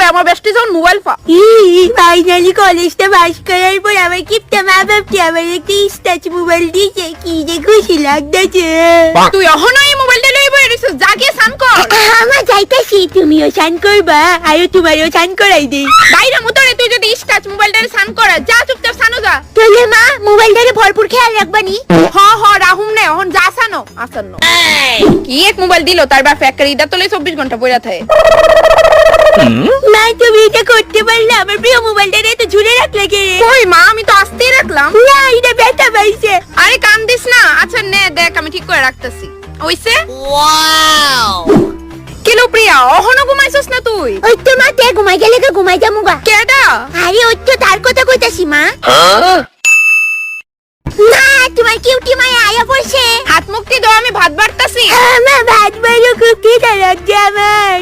আমার বেস্টি যখন মোবাইল পা ফাইনালি কলেজটা পাস করার পর আমার কিপটা মা বাপটি আমার একটা স্টাচ মোবাইল দিয়েছে, কি যে খুশি লাগতেছে। তুই অহনো এই মোবাইলটা লই বই রিস জাগিয়ে সান কর। আমার যাইতাছি, তুমিও স্নান করবা আর তোমারও স্নান করাই দেই। বাইরে মুতরে তুই যদি স্টাচ মোবাইলটারে সান করা যা চুপচাপ সানো যা। তাহলে মা মোবাইলটারে ভরপুর খেয়াল রাখবানি। হ রাহুম নে অহন যা সানো আসানো। কি এক মোবাইল দিল তার বাপ ফ্যাক্টরি দা তোলে 24 ঘন্টা পড়া থাকে। মা তুমি এটা করতে পারলে, আমার প্রিয় মোবাইলটারে তো ঝুলে রাখলে কে? কই মা আমি তো আস্তেই রাখলাম। না এটা ব্যথা পাইছে। আরে কান দিস না। আচ্ছা নে দেখ আমি ঠিক করে রাখতেছি। ওইছে ওয়াও কিলো প্রিয়া অহনো ঘুমাইছস না তুই? ওই তো মা তে ঘুমাই গেলে তো ঘুমাই যামুগা। কেডা? আরে ওই তো তার কথা কইতাছি মা। মা তোমার কিউটি মায়া আয়া পড়ছে। হাত মুক্তি দাও আমি ভাত বাড়তাছি। মা ভাত বাইরে খুব খিদা লাগছে আমার।